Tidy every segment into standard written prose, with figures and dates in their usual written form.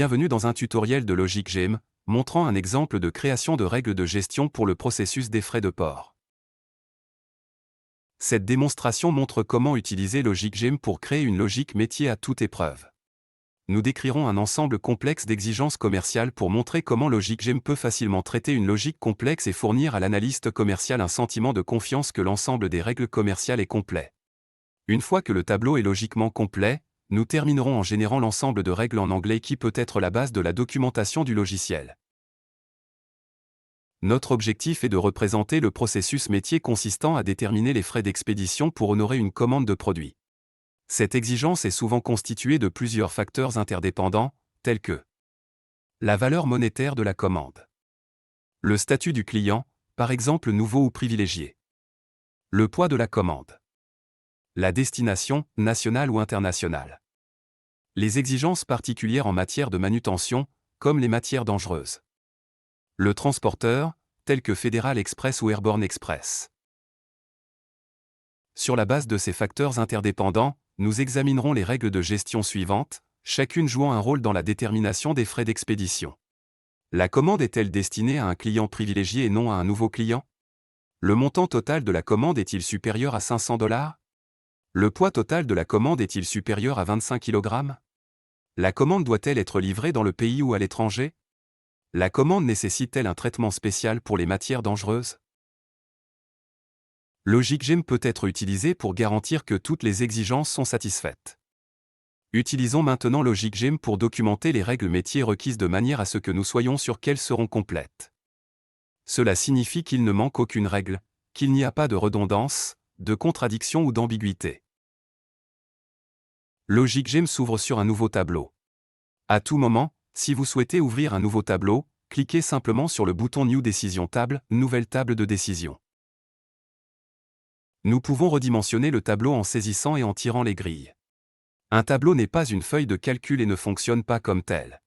Bienvenue dans un tutoriel de LogicGEM, montrant un exemple de création de règles de gestion pour le processus des frais de port. Cette démonstration montre comment utiliser LogicGEM pour créer une logique métier à toute épreuve. Nous décrirons un ensemble complexe d'exigences commerciales pour montrer comment LogicGEM peut facilement traiter une logique complexe et fournir à l'analyste commercial un sentiment de confiance que l'ensemble des règles commerciales est complet. Une fois que le tableau est logiquement complet, nous terminerons en générant l'ensemble de règles en anglais qui peut être la base de la documentation du logiciel. Notre objectif est de représenter le processus métier consistant à déterminer les frais d'expédition pour honorer une commande de produit. Cette exigence est souvent constituée de plusieurs facteurs interdépendants, tels que la valeur monétaire de la commande, le statut du client, par exemple nouveau ou privilégié, le poids de la commande, la destination, nationale ou internationale, les exigences particulières en matière de manutention, comme les matières dangereuses, le transporteur, tel que Federal Express ou Airborne Express. Sur la base de ces facteurs interdépendants, nous examinerons les règles de gestion suivantes, chacune jouant un rôle dans la détermination des frais d'expédition. La commande est-elle destinée à un client privilégié et non à un nouveau client? Le montant total de la commande est-il supérieur à 500 $? Le poids total de la commande est-il supérieur à 25 kg? La commande doit-elle être livrée dans le pays ou à l'étranger? La commande nécessite-t-elle un traitement spécial pour les matières dangereuses? LogicGEM peut être utilisé pour garantir que toutes les exigences sont satisfaites. Utilisons maintenant LogicGEM pour documenter les règles métiers requises de manière à ce que nous soyons sûrs qu'elles seront complètes. Cela signifie qu'il ne manque aucune règle, qu'il n'y a pas de redondance, de contradiction ou d'ambiguïté. LogicGEM s'ouvre sur un nouveau tableau. À tout moment, si vous souhaitez ouvrir un nouveau tableau, cliquez simplement sur le bouton New Decision Table, nouvelle table de décision. Nous pouvons redimensionner le tableau en saisissant et en tirant les grilles. Un tableau n'est pas une feuille de calcul et ne fonctionne pas comme tel.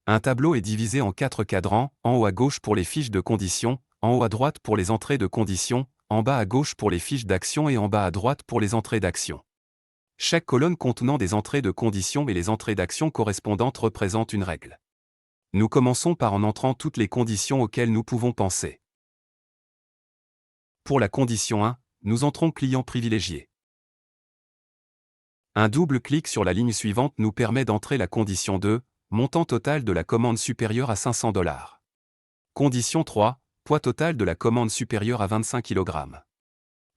Un tableau est divisé en 4 cadrans, en haut à gauche pour les fiches de conditions, en haut à droite pour les entrées de conditions, en bas à gauche pour les fiches d'action et en bas à droite pour les entrées d'action. Chaque colonne contenant des entrées de conditions et les entrées d'action correspondantes représente une règle. Nous commençons par en entrant toutes les conditions auxquelles nous pouvons penser. Pour la condition 1, nous entrons client privilégié. Un double clic sur la ligne suivante nous permet d'entrer la condition 2, montant total de la commande supérieur à 500 $. Condition 3, poids total de la commande supérieur à 25 kg.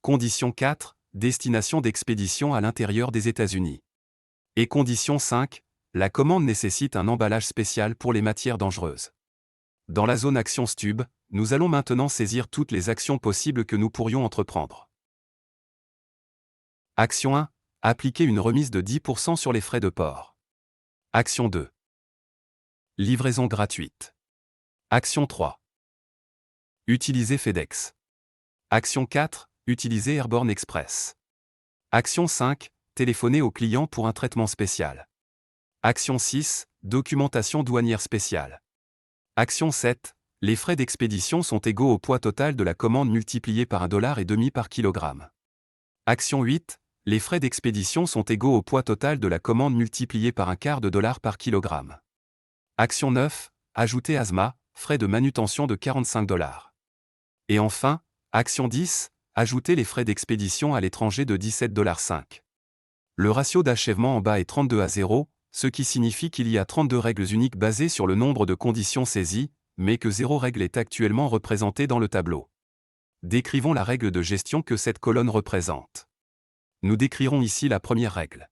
Condition 4, destination d'expédition à l'intérieur des États-Unis. Et condition 5, la commande nécessite un emballage spécial pour les matières dangereuses. Dans la zone Action Stub, nous allons maintenant saisir toutes les actions possibles que nous pourrions entreprendre. Action 1. Appliquer une remise de 10% sur les frais de port. Action 2. Livraison gratuite. Action 3. Utiliser FedEx. Action 4. Utiliser Airborne Express. Action 5. Téléphoner au client pour un traitement spécial. Action 6. Documentation douanière spéciale. Action 7. Les frais d'expédition sont égaux au poids total de la commande multiplié par $1,5 par kilogramme. Action 8. Les frais d'expédition sont égaux au poids total de la commande multiplié par $0,25 par kilogramme. Action 9. Ajouter ASMA, frais de manutention de $45. Et enfin, action 10. Ajouter les frais d'expédition à l'étranger de $17,5. Le ratio d'achèvement en bas est 32:0, ce qui signifie qu'il y a 32 règles uniques basées sur le nombre de conditions saisies, mais que 0 règle est actuellement représentée dans le tableau. Décrivons la règle de gestion que cette colonne représente. Nous décrirons ici la première règle.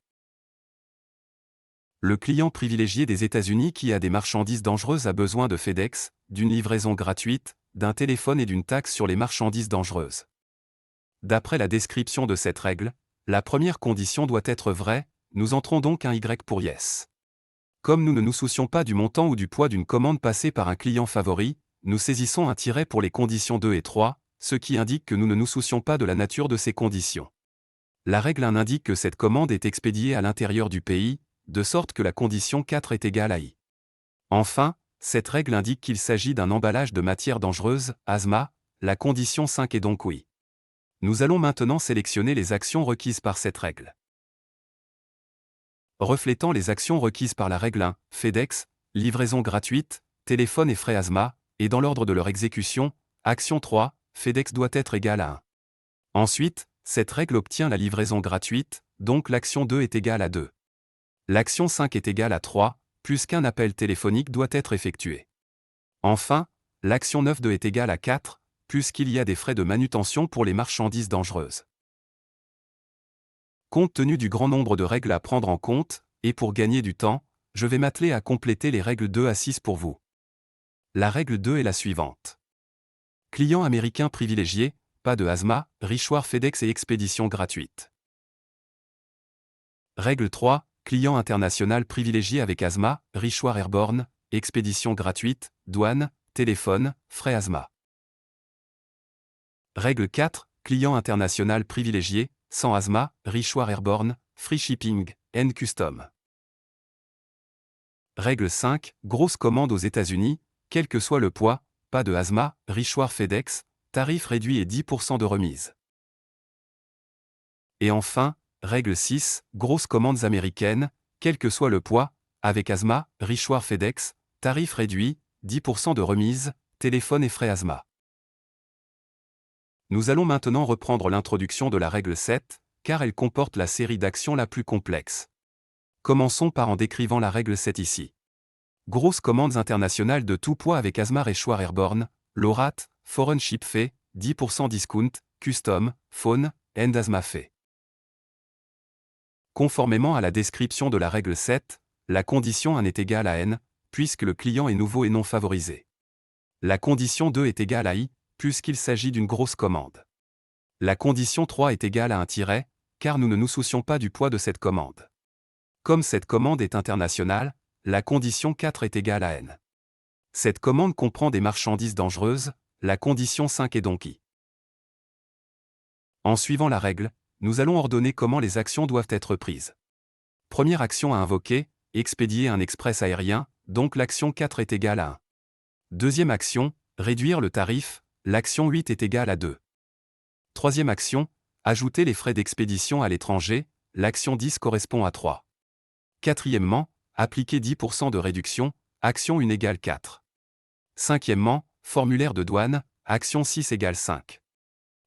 Le client privilégié des États-Unis qui a des marchandises dangereuses a besoin de FedEx, d'une livraison gratuite, d'un téléphone et d'une taxe sur les marchandises dangereuses. D'après la description de cette règle, la première condition doit être vraie, nous entrons donc un Y pour Yes. Comme nous ne nous soucions pas du montant ou du poids d'une commande passée par un client favori, nous saisissons un tiret pour les conditions 2 et 3, ce qui indique que nous ne nous soucions pas de la nature de ces conditions. La règle 1 indique que cette commande est expédiée à l'intérieur du pays, de sorte que la condition 4 est égale à I. Enfin, cette règle indique qu'il s'agit d'un emballage de matière dangereuse, ASMA, la condition 5 est donc oui. Nous allons maintenant sélectionner les actions requises par cette règle. Reflétant les actions requises par la règle 1, FedEx, livraison gratuite, téléphone et frais ASMA, et dans l'ordre de leur exécution, action 3, FedEx doit être égal à 1. Ensuite, cette règle obtient la livraison gratuite, donc l'action 2 est égale à 2. L'action 5 est égale à 3, puisqu'un appel téléphonique doit être effectué. Enfin, l'action 9 est égale à 4, puisqu'il y a des frais de manutention pour les marchandises dangereuses. Compte tenu du grand nombre de règles à prendre en compte, et pour gagner du temps, je vais m'atteler à compléter les règles 2 à 6 pour vous. La règle 2 est la suivante. Client américain privilégié, pas de ASMA, richoir FedEx et expédition gratuite. Règle 3, client international privilégié avec ASMA, richoir airborne, expédition gratuite, douane, téléphone, frais ASMA. Règle 4, client international privilégié, sans ASMA, richoir airborne, free shipping, and custom. Règle 5, grosse commande aux États-Unis, quel que soit le poids, pas de ASMA, richoir FedEx, tarif réduit et 10% de remise. Et enfin, règle 6, grosses commandes américaines, quel que soit le poids, avec ASMA, richoir FedEx, tarif réduit, 10% de remise, téléphone et frais ASMA. Nous allons maintenant reprendre l'introduction de la règle 7, car elle comporte la série d'actions la plus complexe. Commençons par en décrivant la règle 7 ici. Grosses commandes internationales de tout poids avec ASMA richoir airborne, LORAT, foreign ship fee, 10% discount, custom, phone, and ASMA fee. Conformément à la description de la règle 7, la condition 1 est égale à N, puisque le client est nouveau et non favorisé. La condition 2 est égale à I, puisqu'il s'agit d'une grosse commande. La condition 3 est égale à un tiret, car nous ne nous soucions pas du poids de cette commande. Comme cette commande est internationale, la condition 4 est égale à N. Cette commande comprend des marchandises dangereuses, la condition 5 est donc I. En suivant la règle, nous allons ordonner comment les actions doivent être prises. Première action à invoquer, expédier un express aérien, donc l'action 4 est égale à 1. Deuxième action, réduire le tarif, l'action 8 est égale à 2. Troisième action, ajouter les frais d'expédition à l'étranger, l'action 10 correspond à 3. Quatrièmement, appliquer 10% de réduction, action 1 égale 4. Cinquièmement, formulaire de douane, action 6 égale 5.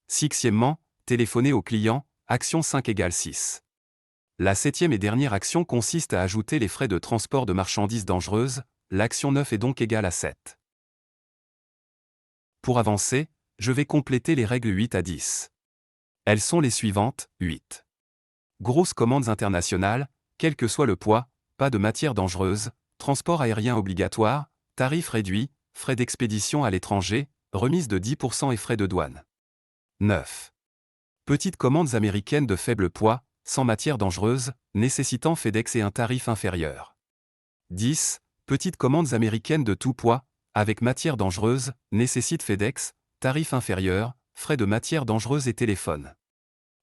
Sixièmement, téléphoner au client, action 5 égale 6. La septième et dernière action consiste à ajouter les frais de transport de marchandises dangereuses, l'action 9 est donc égale à 7. Pour avancer, je vais compléter les règles 8 à 10. Elles sont les suivantes, 8. Grosses commandes internationales, quel que soit le poids, pas de matières dangereuses, transport aérien obligatoire, tarif réduit, frais d'expédition à l'étranger, remise de 10% et frais de douane. 9. Petites commandes américaines de faible poids, sans matières dangereuses, nécessitant FedEx et un tarif inférieur. 10. Petites commandes américaines de tout poids, avec matières dangereuses, nécessitent FedEx, tarif inférieur, frais de matières dangereuses et téléphone.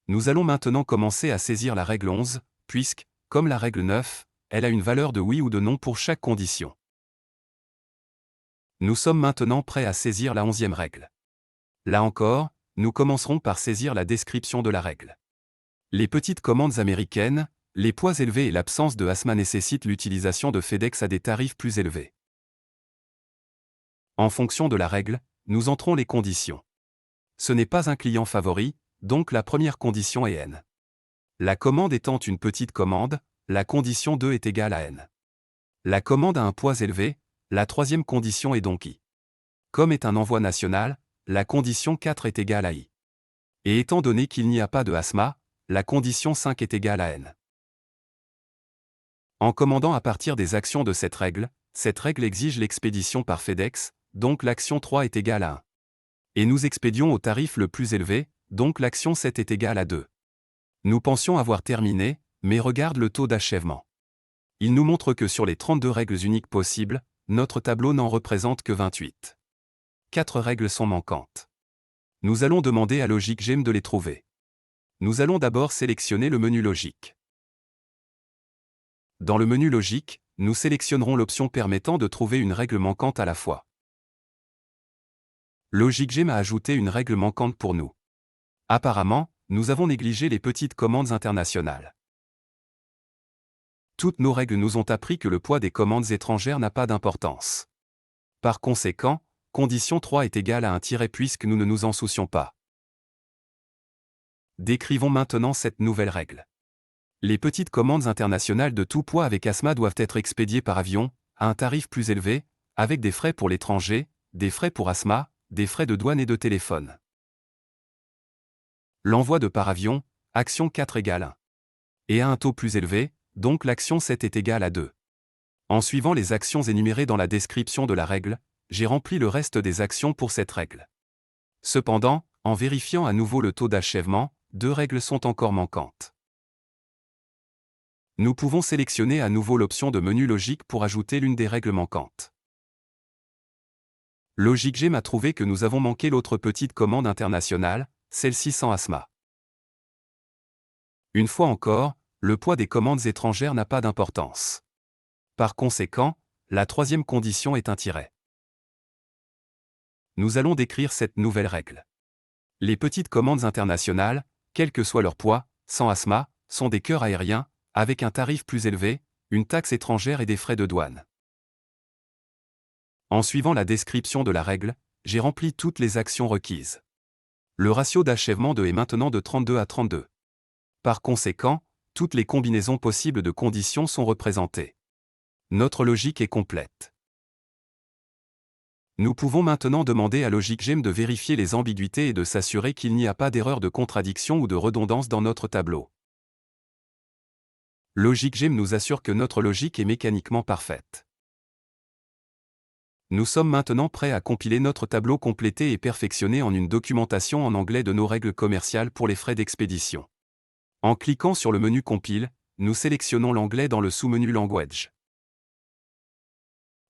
Nous allons maintenant commencer à saisir la règle 11, puisque, comme la règle 9, elle a une valeur de oui ou de non pour chaque condition. Nous sommes maintenant prêts à saisir la 11e règle. Là encore, nous commencerons par saisir la description de la règle. Les petites commandes américaines, les poids élevés et l'absence de ASMA nécessitent l'utilisation de FedEx à des tarifs plus élevés. En fonction de la règle, nous entrons les conditions. Ce n'est pas un client favori, donc la première condition est N. La commande étant une petite commande, la condition 2 est égale à N. La commande a un poids élevé, la troisième condition est donc I. Comme est un envoi national, la condition 4 est égale à I. Et étant donné qu'il n'y a pas de ASMA, la condition 5 est égale à N. En commandant à partir des actions de cette règle exige l'expédition par FedEx, donc l'action 3 est égale à 1. Et nous expédions au tarif le plus élevé, donc l'action 7 est égale à 2. Nous pensions avoir terminé, mais regarde le taux d'achèvement. Il nous montre que sur les 32 règles uniques possibles, notre tableau n'en représente que 28. 4 règles sont manquantes. Nous allons demander à LogicGem de les trouver. Nous allons d'abord sélectionner le menu logique. Dans le menu logique, nous sélectionnerons l'option permettant de trouver une règle manquante à la fois. LogicGem a ajouté une règle manquante pour nous. Apparemment, nous avons négligé les petites commandes internationales. Toutes nos règles nous ont appris que le poids des commandes étrangères n'a pas d'importance. Par conséquent, condition 3 est égale à un tiret puisque nous ne nous en soucions pas. Décrivons maintenant cette nouvelle règle. Les petites commandes internationales de tout poids avec ASMA doivent être expédiées par avion, à un tarif plus élevé, avec des frais pour l'étranger, des frais pour ASMA, des frais de douane et de téléphone. L'envoi de par avion, action 4 égale 1. Et à un taux plus élevé, donc l'action 7 est égale à 2. En suivant les actions énumérées dans la description de la règle, j'ai rempli le reste des actions pour cette règle. Cependant, en vérifiant à nouveau le taux d'achèvement, 2 règles sont encore manquantes. Nous pouvons sélectionner à nouveau l'option de menu logique pour ajouter l'une des règles manquantes. LogicGem a trouvé que nous avons manqué l'autre petite commande internationale, celle-ci sans ASMA. Une fois encore, le poids des commandes étrangères n'a pas d'importance. Par conséquent, la troisième condition est un tiret. Nous allons décrire cette nouvelle règle. Les petites commandes internationales, quel que soit leur poids, sans ASMA, sont des cœurs aériens, avec un tarif plus élevé, une taxe étrangère et des frais de douane. En suivant la description de la règle, j'ai rempli toutes les actions requises. Le ratio d'achèvement est maintenant de 32 à 32. Par conséquent, toutes les combinaisons possibles de conditions sont représentées. Notre logique est complète. Nous pouvons maintenant demander à LogicGem de vérifier les ambiguïtés et de s'assurer qu'il n'y a pas d'erreur de contradiction ou de redondance dans notre tableau. LogicGem nous assure que notre logique est mécaniquement parfaite. Nous sommes maintenant prêts à compiler notre tableau complété et perfectionné en une documentation en anglais de nos règles commerciales pour les frais d'expédition. En cliquant sur le menu Compile, nous sélectionnons l'anglais dans le sous-menu Language.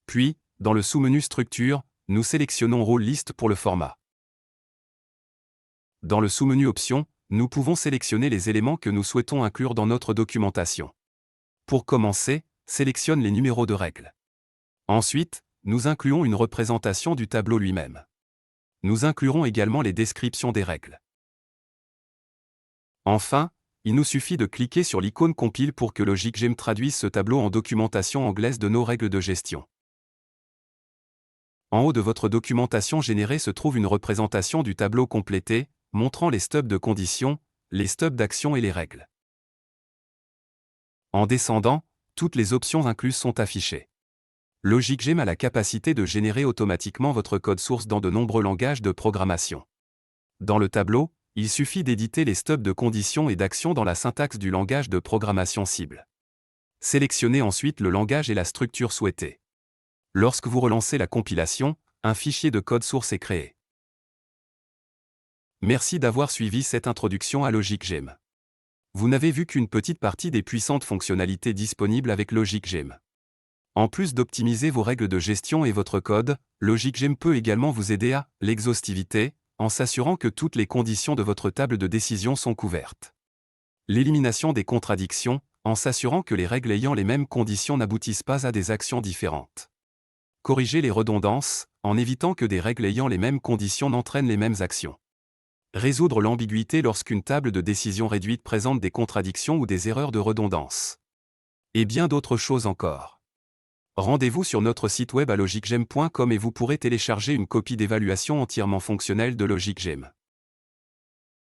Puis, dans le sous-menu Structure, nous sélectionnons Role List pour le format. Dans le sous-menu Options, nous pouvons sélectionner les éléments que nous souhaitons inclure dans notre documentation. Pour commencer, sélectionne les numéros de règles. Ensuite, nous incluons une représentation du tableau lui-même. Nous inclurons également les descriptions des règles. Enfin, il nous suffit de cliquer sur l'icône Compile pour que LogicGem traduise ce tableau en documentation anglaise de nos règles de gestion. En haut de votre documentation générée se trouve une représentation du tableau complété, montrant les stubs de conditions, les stubs d'action et les règles. En descendant, toutes les options incluses sont affichées. LogicGem a la capacité de générer automatiquement votre code source dans de nombreux langages de programmation. Dans le tableau, il suffit d'éditer les stubs de conditions et d'actions dans la syntaxe du langage de programmation cible. Sélectionnez ensuite le langage et la structure souhaitée. Lorsque vous relancez la compilation, un fichier de code source est créé. Merci d'avoir suivi cette introduction à LogicGem. Vous n'avez vu qu'une petite partie des puissantes fonctionnalités disponibles avec LogicGem. En plus d'optimiser vos règles de gestion et votre code, LogicGem peut également vous aider à l'exhaustivité, en s'assurant que toutes les conditions de votre table de décision sont couvertes. L'élimination des contradictions, en s'assurant que les règles ayant les mêmes conditions n'aboutissent pas à des actions différentes. Corriger les redondances, en évitant que des règles ayant les mêmes conditions n'entraînent les mêmes actions. Résoudre l'ambiguïté lorsqu'une table de décision réduite présente des contradictions ou des erreurs de redondance. Et bien d'autres choses encore. Rendez-vous sur notre site web à logicgem.com et vous pourrez télécharger une copie d'évaluation entièrement fonctionnelle de LogicGem.